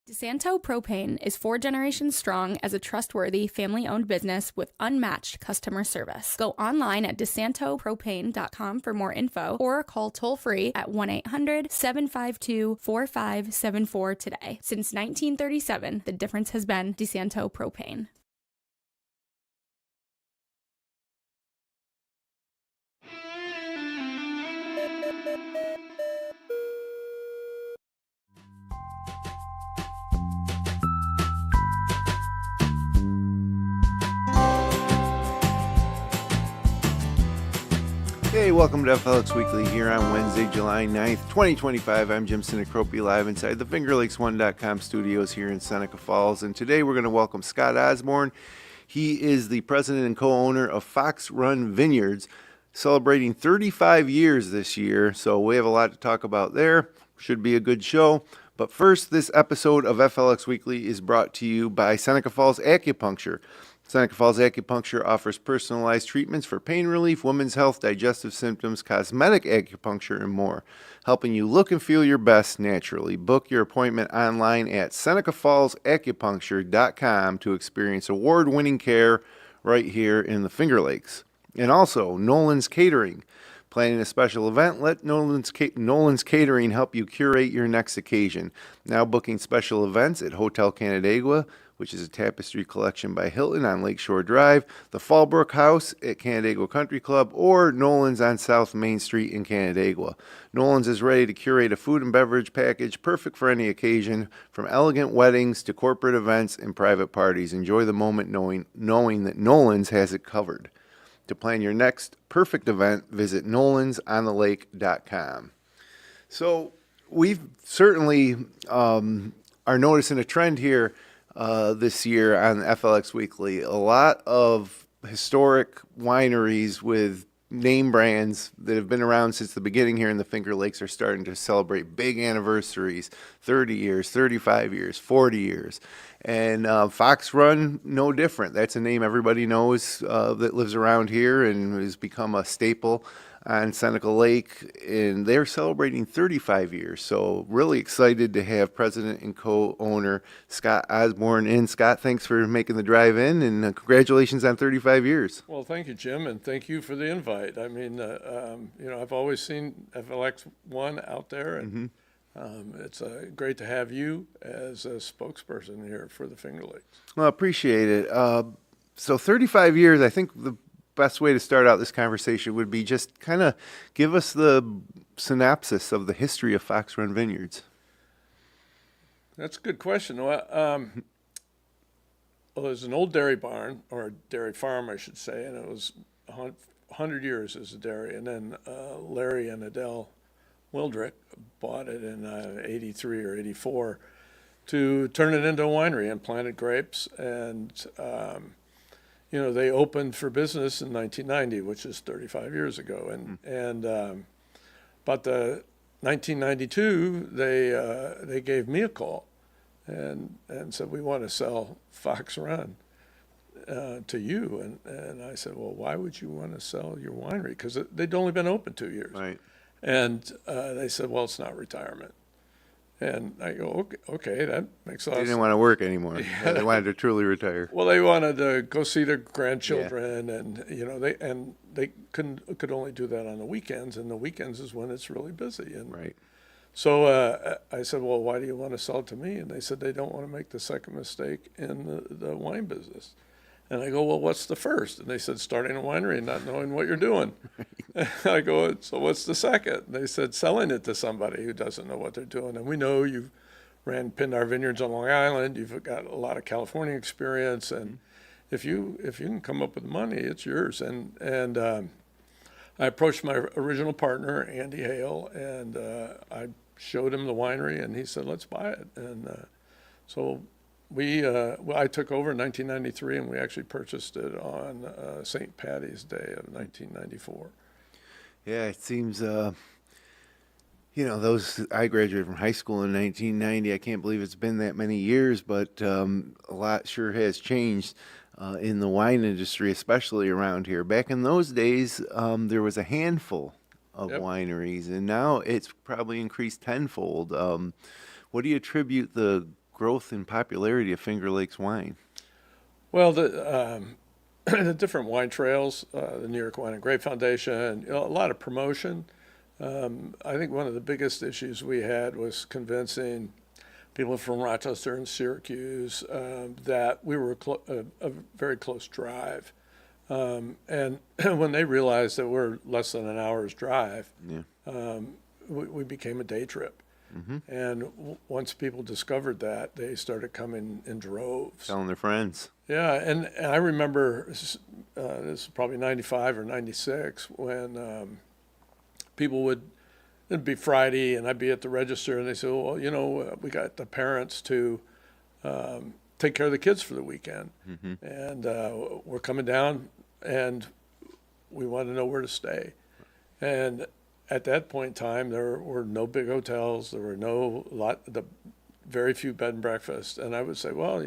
DeSanto Propane is 4 generations strong as a trustworthy, family-owned business with unmatched customer service. Go online at DeSantoPropane.com for more info or call toll-free at 1-800-752-4574 today. Since 1937, the difference has been DeSanto Propane. Hey, welcome to FLX Weekly here on Wednesday, July 9th, 2025. I'm Jim Sinicropi, live inside the FingerLakes1.com studios here in Seneca Falls. And today we're going to welcome Scott Osborn. He is the president and co-owner of Fox Run Vineyards, celebrating 35 years this year. So we have a lot to talk about there. Should be a good show. But first, this episode of FLX Weekly is brought to you by Seneca Falls Acupuncture. Seneca Falls Acupuncture offers personalized treatments for pain relief, women's health, digestive symptoms, cosmetic acupuncture, and more, helping you look and feel your best naturally. Book your appointment online at SenecaFallsAcupuncture.com to experience award-winning care right here in the Finger Lakes. And also, Nolan's Catering. Planning a special event? Let Nolan's Catering help you curate your next occasion. Now booking special events at Hotel Canandaigua, which is a tapestry collection by Hilton on Lakeshore Drive, the Fallbrook House at Canandaigua Country Club, or Nolan's on South Main Street in Canandaigua. Nolan's is ready to curate a food and beverage package perfect for any occasion, from elegant weddings to corporate events and private parties. Enjoy the moment knowing that Nolan's has it covered. To plan your next perfect event, visit nolansonthelake.com. So we've certainly are noticing a trend here this year on FLX Weekly. A lot of historic wineries with name brands that have been around since the beginning here in the Finger Lakes are starting to celebrate big anniversaries, 30 years, 35 years, 40 years. And Fox Run, no different. That's a name everybody knows that lives around here and has become a staple on Seneca Lake, and they're celebrating 35 years. So really excited to have president and co-owner Scott Osborn in. Scott, thanks for making the drive in, and congratulations on 35 years. Well, thank you, Jim, and thank you for the invite. I mean, I've always seen FLX1 out there, and it's great to have you as a spokesperson here for the Finger Lakes. Well, I appreciate it. So 35 years, I think the best way to start out this conversation would be just kind of give us the synopsis of the history of Fox Run Vineyards. That's a good question. Well, there's an old dairy barn, or dairy farm, I should say, and it was 100 years as a dairy. And then Larry and Adele Wildrick bought it in 83 or 84 to turn it into a winery and planted grapes. And they opened for business in 1990, which is 35 years ago. But the 1992, they gave me a call and said, we want to sell Fox Run to you. And I said, well, why would you want to sell your winery? Because they'd only been open 2 years. Right. And they said, well, it's not retirement. And I go, okay, that makes a lot of sense. They didn't want to work anymore. Yeah. They wanted to truly retire. Well, they wanted to go see their grandchildren, and they could only do that on the weekends, and the weekends is when it's really busy. And right. So I said, well, why do you want to sell it to me? And they said they don't want to make the second mistake in the wine business. And I go, well, what's the first? And they said, starting a winery and not knowing what you're doing. I go, so what's the second? And they said, selling it to somebody who doesn't know what they're doing. And we know you've ran Pindar Vineyards on Long Island. You've got a lot of California experience. And if you can come up with money, it's yours. And I approached my original partner, Andy Hale, and I showed him the winery, and he said, let's buy it. And so I took over in 1993, and we actually purchased it on St. Patty's Day of 1994. Yeah, it seems, I graduated from high school in 1990. I can't believe it's been that many years, but a lot sure has changed in the wine industry, especially around here. Back in those days, there was a handful of wineries, and now it's probably increased tenfold. What do you attribute the growth and popularity of Finger Lakes wine? Well, the different wine trails, the New York Wine and Grape Foundation, a lot of promotion. I think one of the biggest issues we had was convincing people from Rochester and Syracuse that we were a very close drive. And when they realized that we're less than an hour's drive, we became a day trip. And once people discovered that, they started coming in droves. Telling their friends. Yeah, and I remember, this is probably 95 or 96, when it'd be Friday, and I'd be at the register, and they said, well, we got the parents to take care of the kids for the weekend. And we're coming down, and we want to know where to stay. And at that point in time, there were no big hotels. There were very few bed and breakfasts. And I would say, well,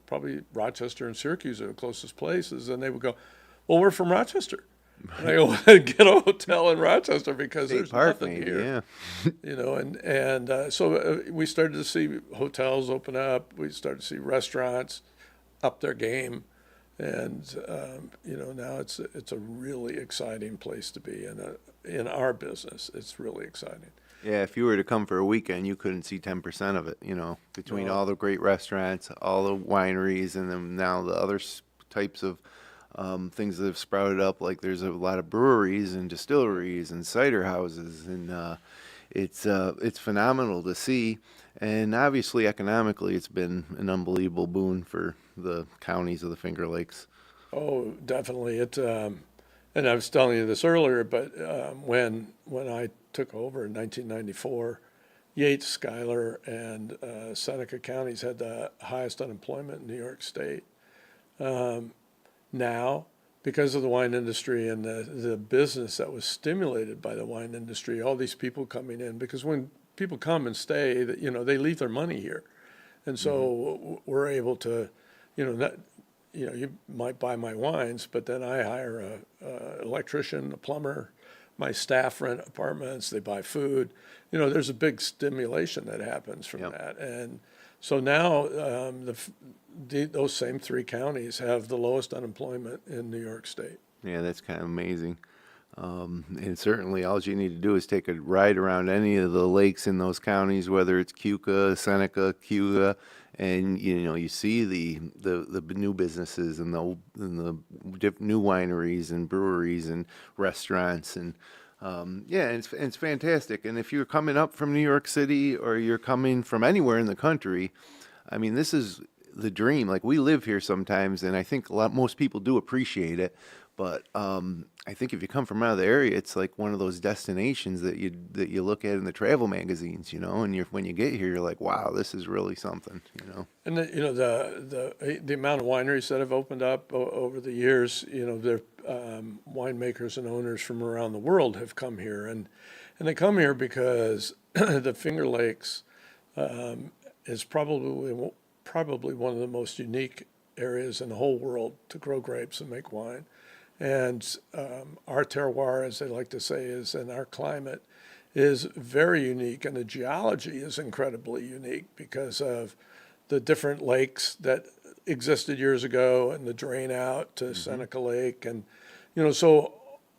probably Rochester and Syracuse are the closest places. And they would go, well, we're from Rochester. And I go, get a hotel in Rochester because there's nothing here. Yeah. So we started to see hotels open up. We started to see restaurants up their game. And, now it's a really exciting place to be in our business. It's really exciting. Yeah, if you were to come for a weekend, you couldn't see 10% of it, between all the great restaurants, all the wineries, and then now the other types of things that have sprouted up. Like there's a lot of breweries and distilleries and cider houses, and it's phenomenal to see. And obviously, economically, it's been an unbelievable boon for the counties of the Finger Lakes. Oh, definitely. And I was telling you this earlier, but when I took over in 1994, Yates, Schuyler, and Seneca counties had the highest unemployment in New York State. Now, because of the wine industry and the business that was stimulated by the wine industry, all these people coming in, because when people come and stay, they leave their money here. And so we're able to, you might buy my wines, but then I hire a electrician, a plumber, my staff rent apartments, they buy food. There's a big stimulation that happens from that. And so now those same three counties have the lowest unemployment in New York State. Yeah, that's kind of amazing. And certainly all you need to do is take a ride around any of the lakes in those counties, whether it's Keuka, Seneca, Cayuga, and you see the new businesses and the new wineries and breweries and restaurants, and it's fantastic. And if you're coming up from New York City or you're coming from anywhere in the country, I mean, this is the dream. Like, we live here sometimes, and I think most people do appreciate it. But I think if you come from out of the area, it's like one of those destinations that you look at in the travel magazines, and when you get here, you're like, wow, this is really something, And the amount of wineries that have opened up over the years, they're winemakers and owners from around the world have come here, and they come here because the Finger Lakes is probably one of the most unique areas in the whole world to grow grapes and make wine. And our terroir, as they like to say, and our climate is very unique, and the geology is incredibly unique because of the different lakes that existed years ago and the drain out to Seneca Lake. And, so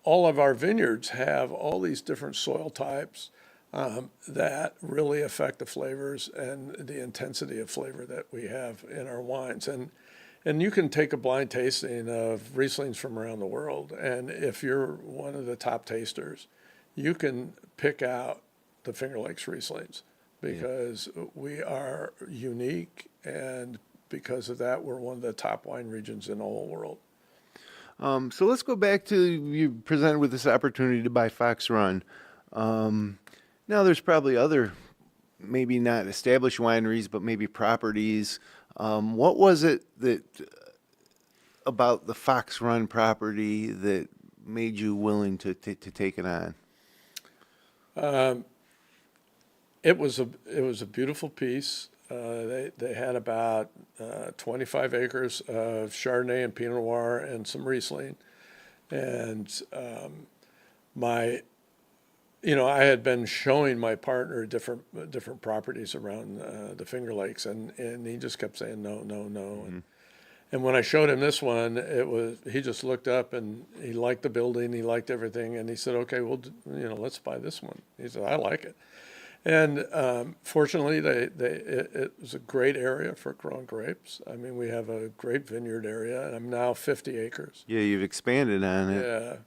all of our vineyards have all these different soil types that really affect the flavors and the intensity of flavor that we have in our wines. And you can take a blind tasting of Rieslings from around the world, and if you're one of the top tasters, you can pick out the Finger Lakes Rieslings because we are unique, and because of that, we're one of the top wine regions in the whole world. So let's go back to you presented with this opportunity to buy Fox Run. Now there's probably other, maybe not established wineries, but maybe properties. What was it about the Fox Run property that made you willing to take it on? It was a beautiful piece. They had about 25 acres of Chardonnay and Pinot Noir and some Riesling, and my I had been showing my partner different properties around the Finger Lakes, and he just kept saying no, no, no. And when I showed him this one, he just looked up and he liked the building, he liked everything, and he said, "Okay, well, let's buy this one." He said, "I like it." And fortunately, it was a great area for growing grapes. I mean, we have a great vineyard area, and I'm now 50 acres. Yeah, you've expanded on it. Yeah.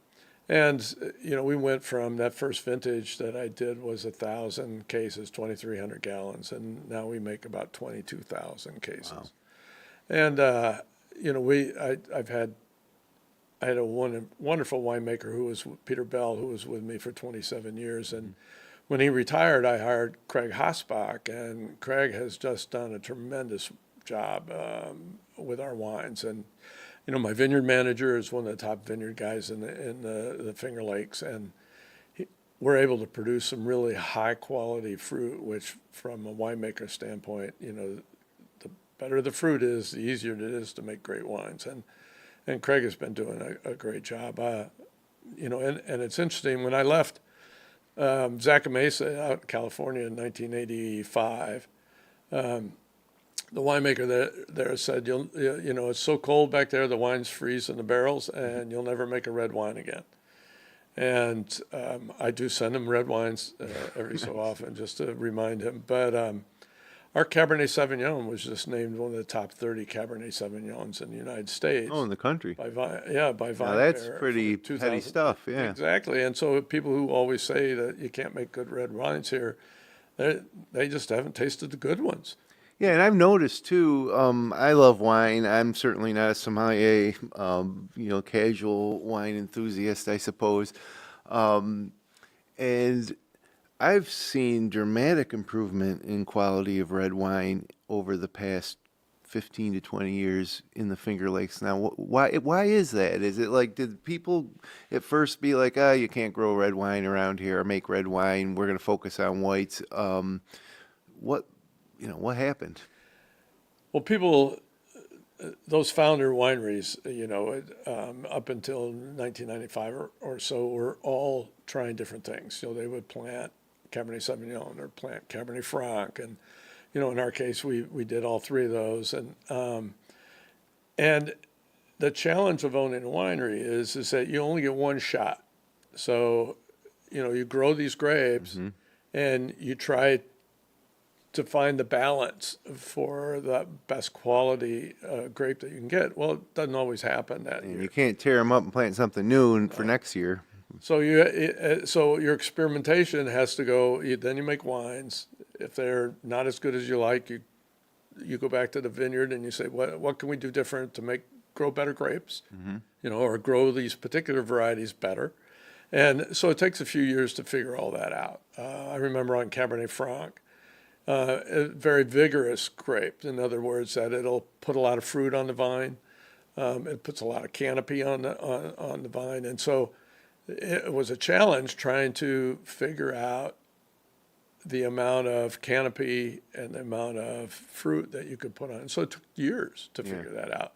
And, we went from that first vintage that I did was 1,000 cases, 2,300 gallons, and now we make about 22,000 cases. Wow. And, I had a wonderful winemaker who was Peter Bell, who was with me for 27 years. And when he retired, I hired Craig Hosbach, and Craig has just done a tremendous job with our wines. And my vineyard manager is one of the top vineyard guys in the Finger Lakes, and we're able to produce some really high quality fruit, which from a winemaker standpoint, the better the fruit is, the easier it is to make great wines. And Craig has been doing a great job. And it's interesting, when I left Zaca Mesa out in California in 1985, the winemaker there said, it's so cold back there, the wines freeze in the barrels, and you'll never make a red wine again. And I do send him red wines every so often just to remind him. But our Cabernet Sauvignon was just named one of the top 30 Cabernet Sauvignons in the United States. Oh, in the country. By Vine Now that's Bear pretty for heady stuff, yeah. Exactly. And so people who always say that you can't make good red wines here, they just haven't tasted the good ones. Yeah, and I've noticed too, I love wine. I'm certainly not a sommelier, casual wine enthusiast, I suppose. And I've seen dramatic improvement in quality of red wine over the past 15 to 20 years in the Finger Lakes. Now, why is that? Is it like, did people at first be like, you can't grow red wine around here or make red wine, we're going to focus on whites? What happened? Well, those founder wineries, up until 1995 or so, were all trying different things. They would plant Cabernet Sauvignon or plant Cabernet Franc, and in our case, we did all three of those. And the challenge of owning a winery is that you only get one shot. So, you grow these grapes, and you try to find the balance for the best quality grape that you can get. Well, it doesn't always happen that year. You can't tear them up and plant something new for next year. So so your experimentation has to go. Then you make wines. If they're not as good as you like, you go back to the vineyard and you say, what can we do different to grow better grapes, or grow these particular varieties better. And so it takes a few years to figure all that out. I remember on Cabernet Franc, a very vigorous grape. In other words, that it'll put a lot of fruit on the vine. It puts a lot of canopy on the vine. And so it was a challenge trying to figure out the amount of canopy and the amount of fruit that you could put on. So it took years to figure that out.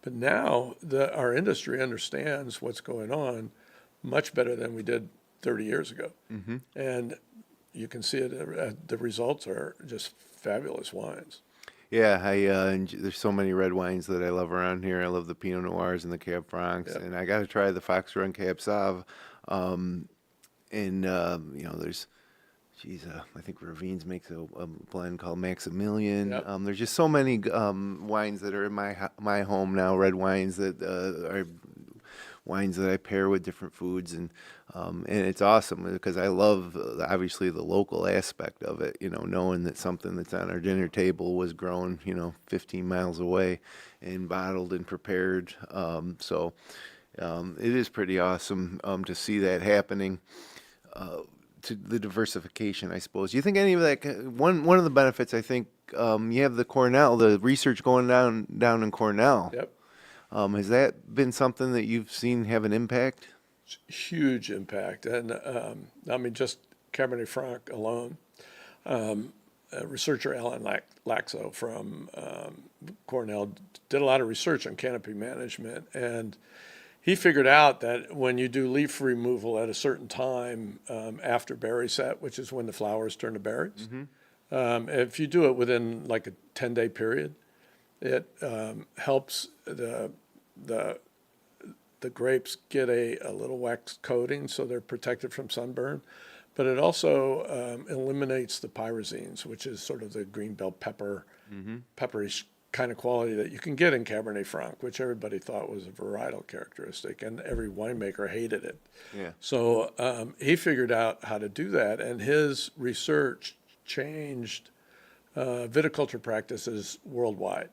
But now our industry understands what's going on much better than we did 30 years ago. And you can see it. The results are just fabulous wines. Yeah, there's so many red wines that I love around here. I love the Pinot Noirs and the Cab Francs, and I got to try the Fox Run Cab Sauv. There's, I think Ravines makes a blend called Maximilian. Yep. There's just so many wines that are in my home now, red wines that are wines that I pair with different foods, and it's awesome because I love obviously the local aspect of it. Knowing that something that's on our dinner table was grown 15 miles away and bottled and prepared. So it is pretty awesome to see that happening. To the diversification, I suppose. Do you think any of that? One of the benefits, I think, you have the research going down in Cornell. Yep. Has that been something that you've seen have an impact? Huge impact. And just Cabernet Franc alone. Researcher Alan Laxo from Cornell did a lot of research on canopy management, and he figured out that when you do leaf removal at a certain time after berry set, which is when the flowers turn to berries, if you do it within like a 10-day period, it helps the grapes get a little wax coating so they're protected from sunburn. But it also eliminates the pyrazines, which is sort of the green bell pepper, pepperish kind of quality that you can get in Cabernet Franc, which everybody thought was a varietal characteristic, and every winemaker hated it. Yeah. So he figured out how to do that, and his research changed viticulture practices worldwide,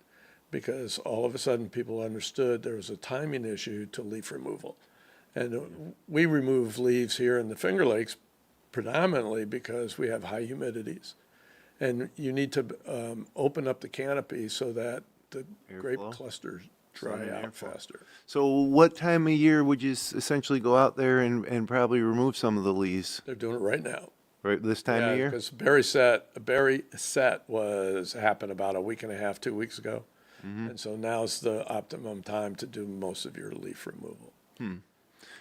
because all of a sudden people understood there was a timing issue to leaf removal. And we remove leaves here in the Finger Lakes predominantly because we have high humidities. And you need to open up the canopy so that the grape clusters dry out faster. So what time of year would you essentially go out there and probably remove some of the leaves? They're doing it right now. Right this time of year? Because berry set happened about a week and a half, 2 weeks ago. And so now's the optimum time to do most of your leaf removal.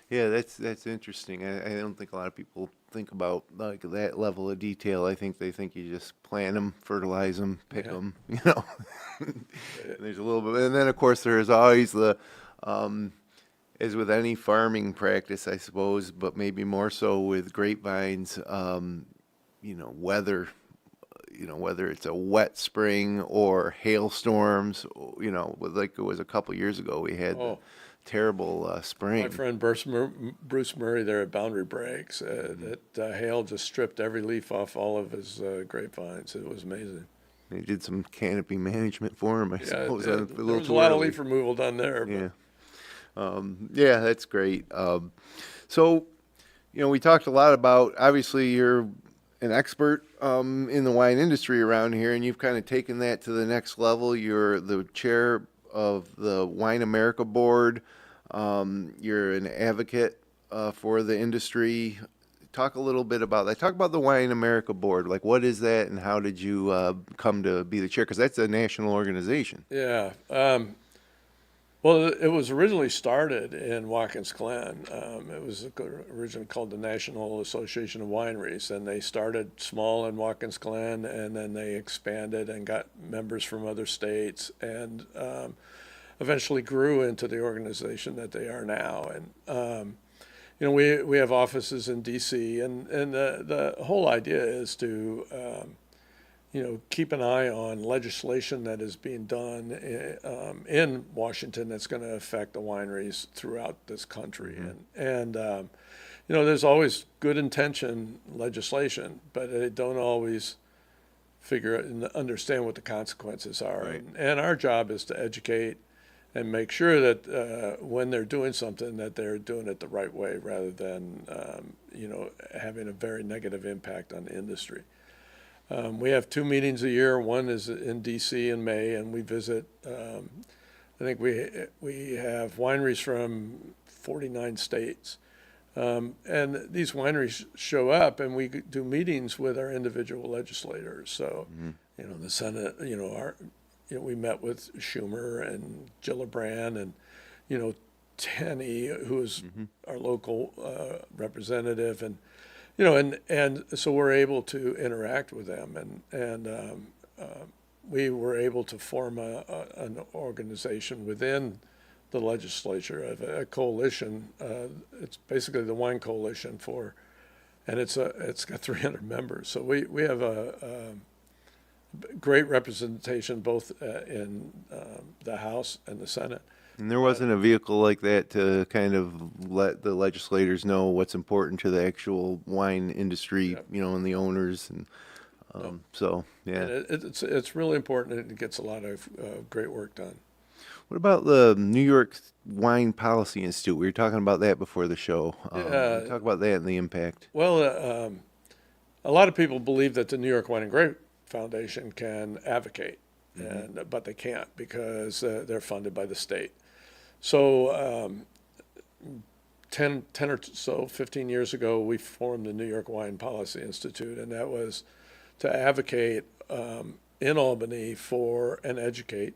Yeah, that's interesting. I don't think a lot of people think about like that level of detail. I think they think you just plant them, fertilize them, pick them, you know. There's a little bit, and then of course there's always the, as with any farming practice, I suppose, but maybe more so with grapevines, you know, weather. You know, whether it's a wet spring or hailstorms, you know, like it was a couple years ago, we had terrible spring. My friend Bruce Murray there at Boundary Breaks, that hail just stripped every leaf off all of his grapevines. It was amazing. They did some canopy management for him, I suppose. There was a lot of leaf removal done there. Yeah, yeah, that's great. So, you know, we talked a lot about, obviously, you're an expert in the wine industry around here, and you've kind of taken that to the next level. You're the chair of the Wine America Board. You're an advocate for the industry. Talk a little bit about that. Talk about the Wine America Board. Like, what is that, and how did you come to be the chair? Because that's a national organization. Yeah. Well, it was originally started in Watkins Glen. It was originally called the National Association of Wineries, and they started small in Watkins Glen, and then they expanded and got members from other states, and eventually grew into the organization that they are now. And you know, we have offices in D.C., and the whole idea is to you know, keep an eye on legislation that is being done in Washington that's going to affect the wineries throughout this country. And you know, there's always good intention legislation, but they don't always figure and understand what the consequences are. Right. And our job is to educate and make sure that when they're doing something, that they're doing it the right way, rather than you know, having a very negative impact on the industry. We have 2 meetings a year. One is in D.C. in May, and we visit. I think we have wineries from 49 states, and these wineries show up, and we do meetings with our individual legislators. So, you know, the Senate. You know, we met with Schumer and Gillibrand, and you know, Tenney, who is our local representative, and you know, and so we're able to interact with them, and we were able to form an organization within the legislature, a coalition. It's basically the Wine Coalition and it's got 300 members. So we have a great representation both in the House and the Senate. And there wasn't a vehicle like that to kind of let the legislators know what's important to the actual wine industry, you know, and the owners. And so, yeah. And it's really important, and it gets a lot of great work done. What about the New York Wine Policy Institute? We were talking about that before the show. Talk about that and the impact. Well, a lot of people believe that the New York Wine and Grape Foundation can advocate, but they can't because they're funded by the state. So 10 or so, 15 years ago, we formed the New York Wine Policy Institute, and that was to advocate in Albany for and educate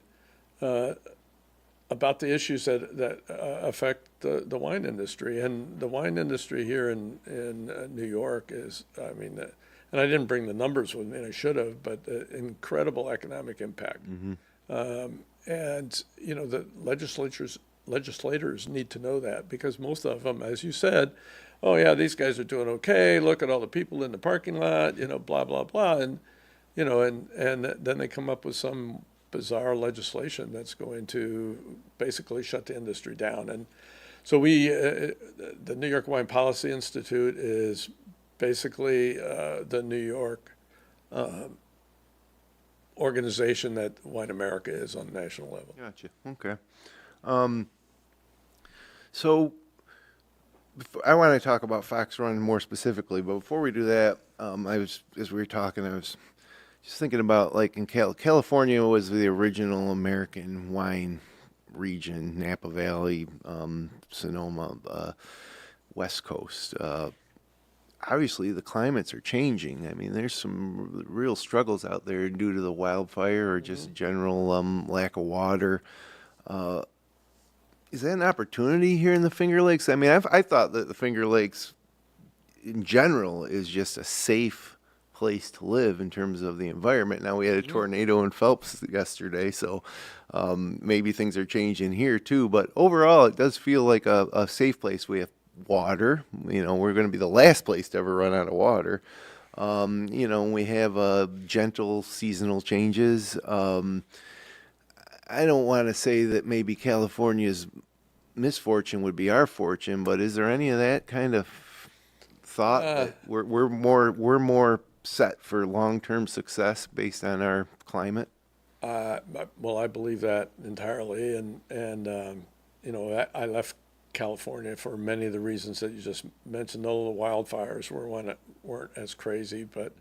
about the issues that affect the wine industry. And the wine industry here in New York is, I mean, and I didn't bring the numbers with me, and I should have, but incredible economic impact. And, you know, the legislators need to know that, because most of them, as you said, oh, yeah, these guys are doing okay. Look at all the people in the parking lot, you know, blah, blah, blah. And, you know, and then they come up with some bizarre legislation that's going to basically shut the industry down. And so the New York Wine Policy Institute is basically the New York organization that Wine America is on the national level. Gotcha. Okay. So I want to talk about Fox Run more specifically, but before we do that, as we were talking, I was just thinking about, like, in California was the original American wine region, Napa Valley, Sonoma, West Coast. Obviously, the climates are changing. I mean, there's some real struggles out there due to the wildfire or just general lack of water. Is that an opportunity here in the Finger Lakes? I mean, I thought that the Finger Lakes in general is just a safe place to live in terms of the environment. Now, we had a tornado in Phelps yesterday, so maybe things are changing here too. But overall, it does feel like a safe place. We have water. You know, we're going to be the last place to ever run out of water. You know, we have gentle seasonal changes. I don't want to say that maybe California's misfortune would be our fortune, but is there any of that kind of thought that we're more set for long-term success based on our climate? Well, I believe that entirely, and you know, I left California for many of the reasons that you just mentioned. All the wildfires weren't as crazy, but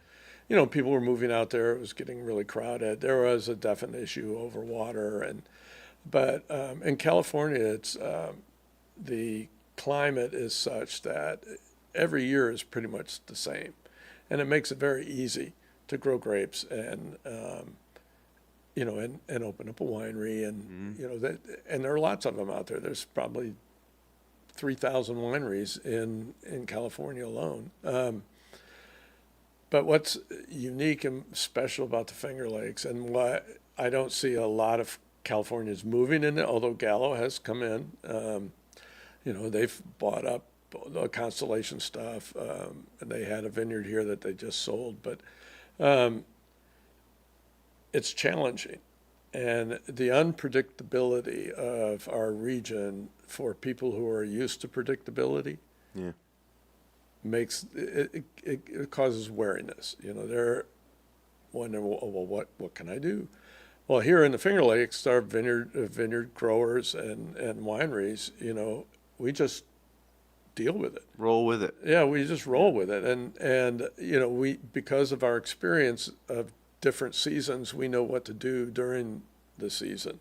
you know, people were moving out there. It was getting really crowded. There was a definite issue over water, but in California, it's the climate is such that every year is pretty much the same, and it makes it very easy to grow grapes and you know, and open up a winery, and you know and there are lots of them out there. There's probably 3,000 wineries in California alone. But what's unique and special about the Finger Lakes, and why I don't see a lot of Californians moving in it, although Gallo has come in. You know, they've bought up the Constellation stuff, and they had a vineyard here that they just sold. But it's challenging. And the unpredictability of our region for people who are used to predictability makes it causes wariness. You know, they're wondering, well, what can I do? Well, here in the Finger Lakes, our vineyard growers and wineries, you know, we just deal with it. Roll with it. Yeah, we just roll with it, and you know, because of our experience of different seasons, we know what to do during the season.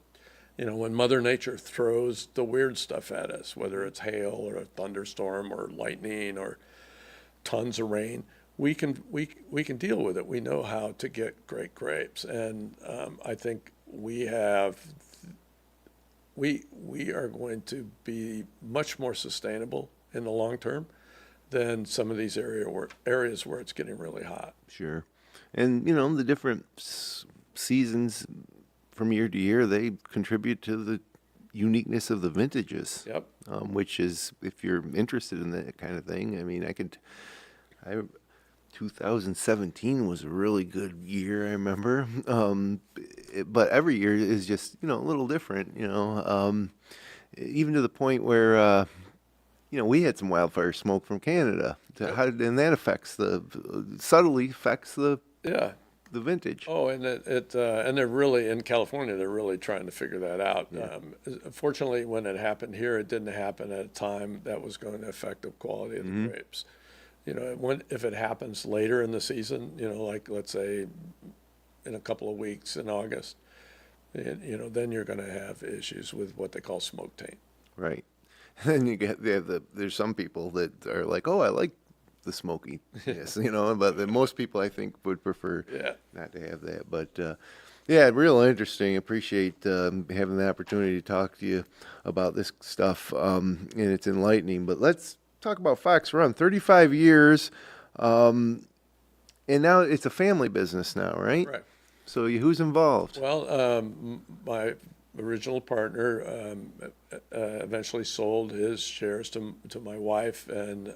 You know, when Mother Nature throws the weird stuff at us, whether it's hail or a thunderstorm or lightning or tons of rain, we can deal with it. We know how to get great grapes, and I think we are going to be much more sustainable in the long term than some of these areas where it's getting really hot. Sure. And, you know, the different seasons from year to year, they contribute to the uniqueness of the vintages. Yep. Which is, if you're interested in that kind of thing, I mean, 2017 was a really good year, I remember. But every year is just, you know, a little different, you know, even to the point where, you know, we had some wildfire smoke from Canada, and that subtly affects the vintage. Oh, and and they're really, in California, they're really trying to figure that out. Yeah. Fortunately, when it happened here, it didn't happen at a time that was going to affect the quality of the grapes. You know, if it happens later in the season, you know, like let's say in a couple of weeks in August, you know, then you're going to have issues with what they call smoke taint. Right. And you get there's some people that are like, oh, I like the smoky, yes, you know, but most people I think would prefer not to have that. But Yeah, real interesting. Appreciate having the opportunity to talk to you about this stuff, and it's enlightening. But let's talk about Fox Run. 35 years, and now it's a family business now, right? Right. So who's involved? Well, my original partner eventually sold his shares to my wife and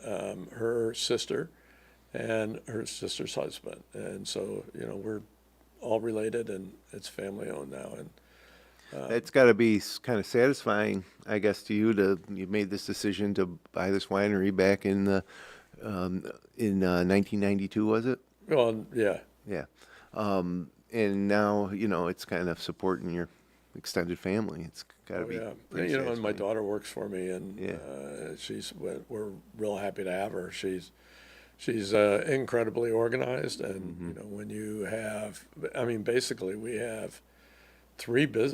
her sister and her sister's husband. And so, we're all related, and it's family owned now. And That's got to be kind of satisfying, I guess, to you you made this decision to buy this winery back in 1992, was it? well, yeah, Yeah. And now, it's kind of supporting your extended family. It's got to oh, be yeah. pretty And my satisfying. daughter works for me, and Yeah. we're real happy to have her. She's incredibly organized, and when you have, I mean, basically we have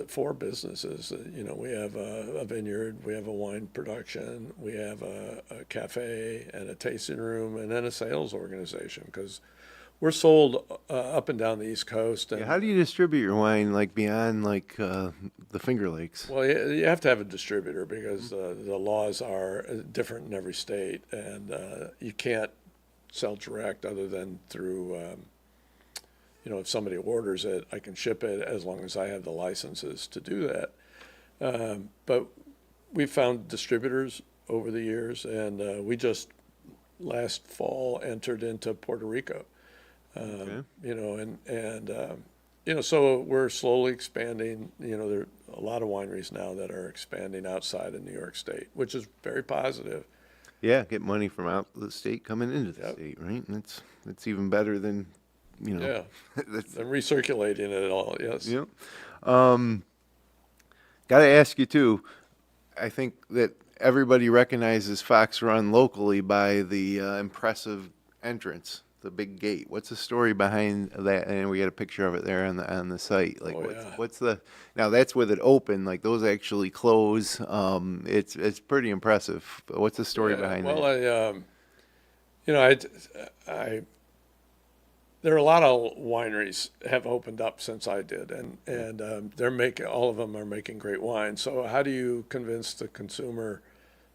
four businesses. We have a vineyard, we have a wine production, we have a cafe and a tasting room, and then a sales organization, because we're sold up and down the East Coast. And Yeah, how do you distribute your wine, like beyond the Finger Lakes? well, you have to have a distributor, because the laws are different in every state, and you can't sell direct other than through, if somebody orders it, I can ship it as long as I have the licenses to do that. But we found distributors over the years, and we just last fall entered into Puerto Rico. Okay. So we're slowly expanding. There are a lot of wineries now that are expanding outside of New York State, which is very positive. Yeah, get money from out the state coming into the Yep. state, right? And that's even better than, Yeah, that's, and recirculating it all. Yes. yeah. Got to ask you too. I think that everybody recognizes Fox Run locally by the impressive entrance, the big gate. What's the story behind that? And we got a picture of it there on the site. Like, Oh, what's yeah. the now? That's with it open. Like those actually close. It's pretty impressive. But what's the story Yeah, behind well, that? I there are a lot of wineries have opened up since I did, and all of them are making great wine. So how do you convince the consumer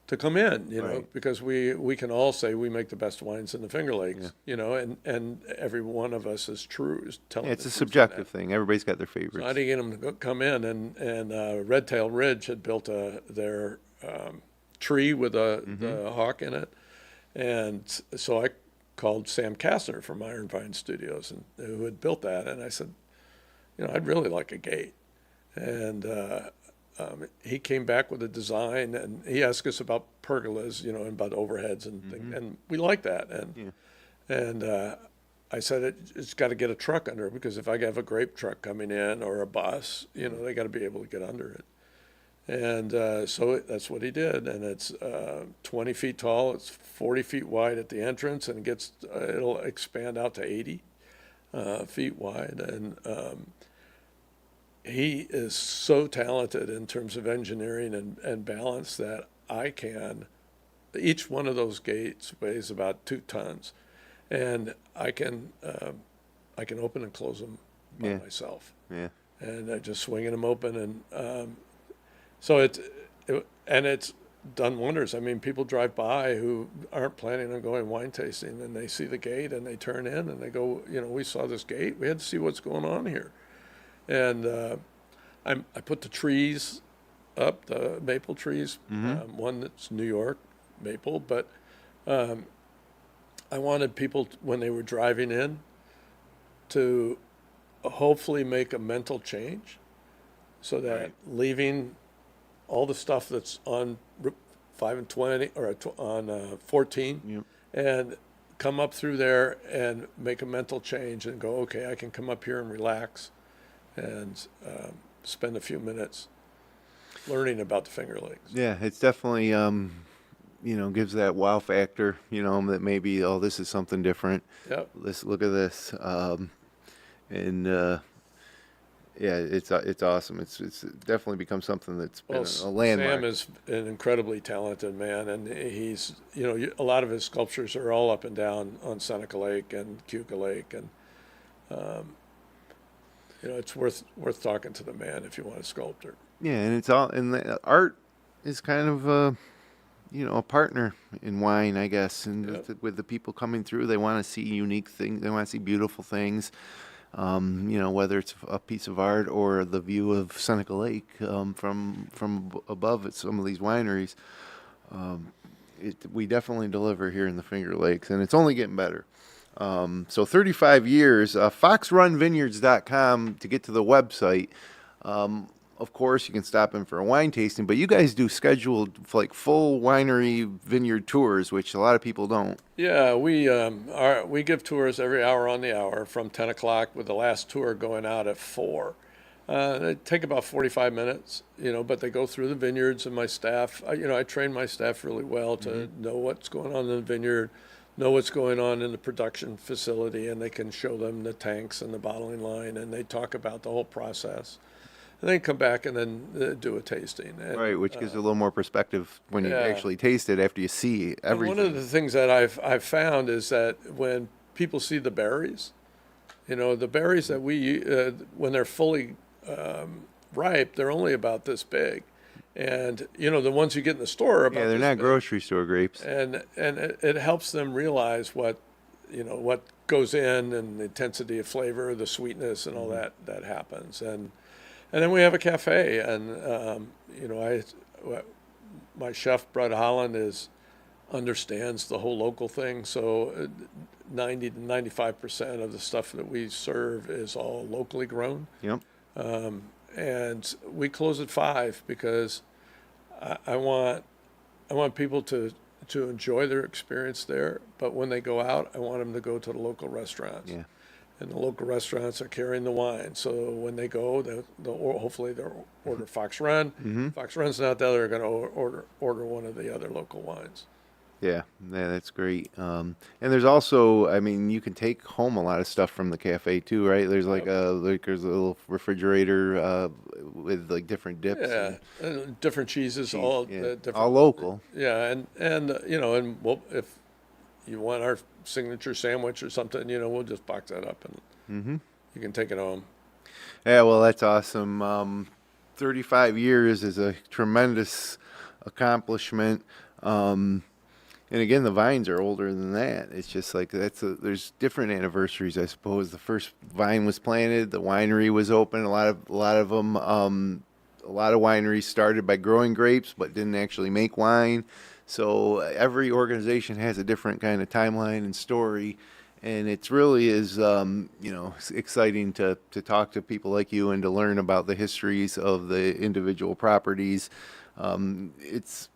to come in? Right. Because we can all say we make the best wines in the Finger Lakes, and every one of us is telling Yeah, it's the a truth in subjective that. thing. Everybody's got their So favorites. how do you get them to come in? And Red Tail Ridge had built their tree with the hawk in it, and so I called Sam Kastner from Iron Vine Studios, and who had built that, and I said, I'd really like a gate, and he came back with a design, and he asked us about pergolas, and about overheads and things, and we liked that, and I said it's got to get a truck under it, because if I have a grape truck coming in or a bus, they got to be able to get under it. And so that's what he did, and it's 20 feet tall. It's 40 feet wide at the entrance, and it'll expand out to 80 feet wide. And he is so talented in terms of engineering and balance that each one of those gates weighs about 2 tons, and I can open and close them by myself. Yeah. And just swinging them open, and so it's done wonders. I mean, people drive by who aren't planning on going wine tasting, and they see the gate and they turn in and they go, we saw this gate. We had to see what's going on here. And I put the trees up, the maple trees, one that's New York maple, but I wanted people, when they were driving in, to hopefully make a mental change, so that Right. leaving all the stuff that's on Route 5 and 20 or on 14, Yep. and come up through there and make a mental change and go, okay, I can come up here and relax and spend a few minutes learning about the Finger Lakes. Yeah, it's definitely gives that wow factor. That maybe this is something different. Yep. Let's look at this. And yeah, it's awesome. It's definitely become something that's been Well, a landmark. Sam is an incredibly talented man, and he's, a lot of his sculptures are all up and down on Seneca Lake and Cuca Lake, and it's worth talking to the man if you want a sculptor. Yeah, and it's all, and the art is kind of a partner in wine, I guess. And with the people coming through, they want to see unique things. They want to see beautiful things. Whether it's a piece of art or the view of Seneca Lake from above at some of these wineries. We definitely deliver here in the Finger Lakes, and it's only getting better. So 35 years. FoxRunVineyards.com to get to the website. Of course, you can stop in for a wine tasting, but you guys do scheduled like full winery vineyard tours, which a lot of people don't. Yeah, we give tours every hour on the hour from 10 o'clock, with the last tour going out at 4. They take about 45 minutes, but they go through the vineyards, and my staff, I train my staff really well to know what's going on in the vineyard, know what's going on in the production facility, and they can show them the tanks and the bottling line, and they talk about the whole process. And then come back and then do a tasting. And, right, which gives a little more perspective when you actually taste it after you see everything. And one of the things that I've found is that when people see the berries, the berries that when they're fully ripe, they're only about this big. And, the ones you get in the store are about they're this not big. grocery store grapes. And it helps them realize what goes in, and the intensity of flavor, the sweetness, and all that happens. And then we have a cafe, and my chef Brett Holland understands the whole local thing. So 90 to 95% of the stuff that we serve is all locally grown. Yep. And we close at 5 because I want people to enjoy their experience there. But when they go out, I want them to go to the local restaurants. Yeah. And the local restaurants are carrying the wine. So when they go, hopefully they'll order Fox Run. If Fox Run's not there, they're going to order one of the other local wines. Yeah, that's great. And there's also, you can take home a lot of stuff from the cafe too, right? There's there's a little refrigerator with like different dips. Yeah, and different cheeses, all different, all local. Yeah, and if you want our signature sandwich or something, we'll just box that up and you can take it home. Yeah, well, that's awesome. 35 years is a tremendous accomplishment. And again, the vines are older than that. It's just like there's different anniversaries, I suppose. The first vine was planted, the winery was open. A lot of them, a lot of wineries started by growing grapes but didn't actually make wine. So every organization has a different kind of timeline and story, and it's really is exciting to talk to people like you and to learn about the histories of the individual properties. It's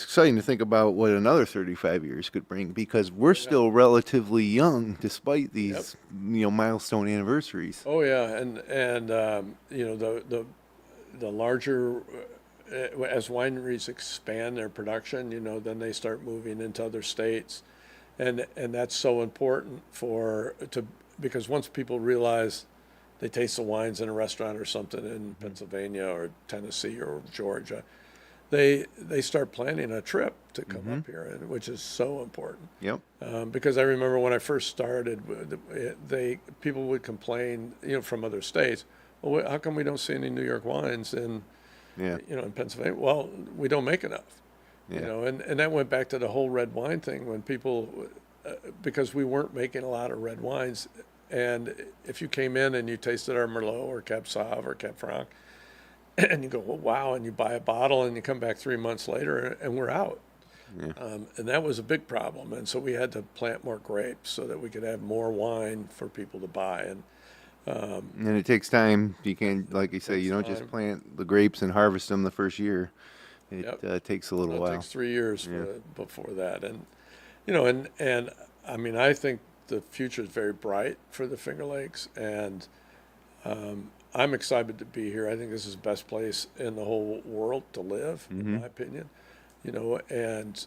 exciting to think about what another 35 years could bring, because we're still relatively young despite these milestone anniversaries. Oh yeah, and the larger as wineries expand their production, then they start moving into other states, and that's so important because once people realize they taste the wines in a restaurant or something in Pennsylvania or Tennessee or Georgia, they start planning a trip to come up here, which is so important. Yep. Because I remember when I first started, people would complain, from other states, well, how come we don't see any New York wines in Pennsylvania? Well, we don't make enough. Yeah. And that went back to the whole red wine thing when people, because we weren't making a lot of red wines, and if you came in and you tasted our Merlot or Cab Sauv or Cab Franc, and you go, well, wow, and you buy a bottle and you come back 3 months later and we're out. Yeah. And that was a big problem. And so we had to plant more grapes so that we could have more wine for people to buy. And it takes time. You can't, like you say, you don't just plant the grapes and harvest them the first year. It takes a little while. It takes 3 years before that. And I think the future is very bright for the Finger Lakes, and I'm excited to be here. I think this is the best place in the whole world to live, in my opinion. And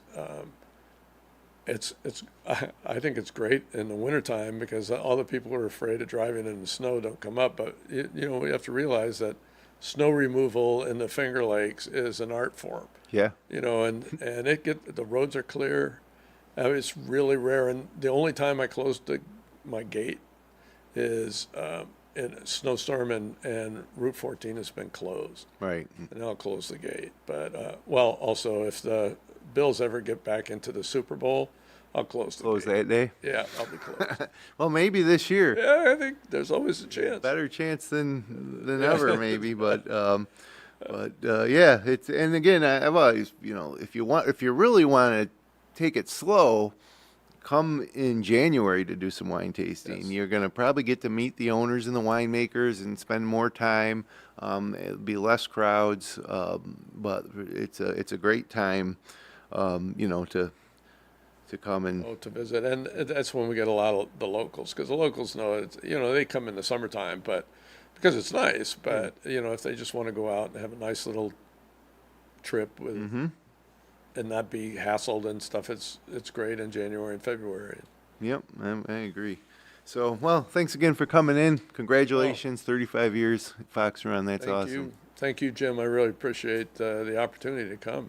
I think it's great in the wintertime because all the people who are afraid of driving in the snow don't come up. But we have to realize that snow removal in the Finger Lakes is an art form. Yeah. And the roads are clear. It's really rare, and the only time I close my gate is in a snowstorm and Route 14 has been closed. Right. And I'll close the gate. But, well, also, if the Bills ever get back into the Super Bowl, I'll close the Close gate. that day. Yeah, I'll be closed. Well, maybe this year. Yeah, I think there's always a chance. Better chance than ever, maybe. But yeah, it's, and again, I've always, if you really want to take it slow, come in January to do some wine tasting. Yes. You're going to probably get to meet the owners and the winemakers and spend more time. It'll be less crowds, but it's a great time, to come and To visit. And that's when we get a lot of the locals, because the locals know it's, they come in the summertime, but because it's nice. But, if they just want to go out and have a nice little trip with, and not be hassled and stuff, it's great in January and February. Yep, I agree. So, well, thanks again for coming in. Congratulations, 35 years at Fox Run. That's awesome. Thank you, Jim. I really appreciate the opportunity to come.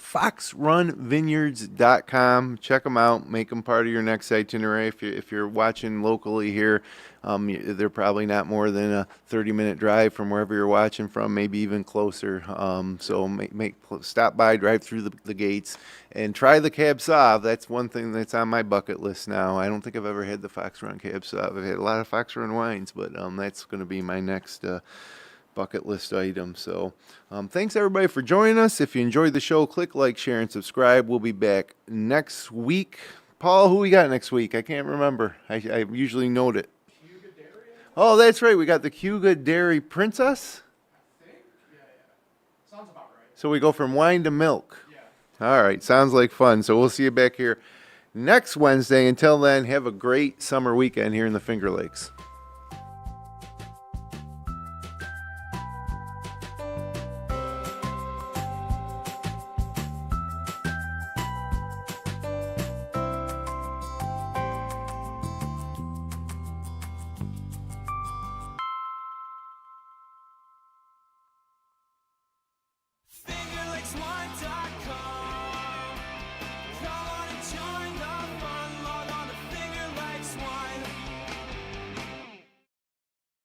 FoxRunVineyards.com. Check them out. Make them part of your next itinerary. If you're watching locally here, they're probably not more than a 30-minute drive from wherever you're watching from, maybe even closer. So stop by, drive through the gates, and try the Cab Sauv. That's one thing that's on my bucket list now. I don't think I've ever had the Fox Run Cab Sauv. I've had a lot of Fox Run wines, but that's going to be my next bucket list item. So thanks everybody for joining us. If you enjoyed the show, click like, share, and subscribe. We'll be back next week. Paul, who we got next week? I can't remember. I usually note it. Oh, that's right. We got the Cuga Dairy Princess. I think. Yeah. Sounds about right. So we go from wine to milk. Yeah. All right. Sounds like fun. So we'll see you back here next Wednesday. Until then, have a great summer weekend here in the Finger Lakes.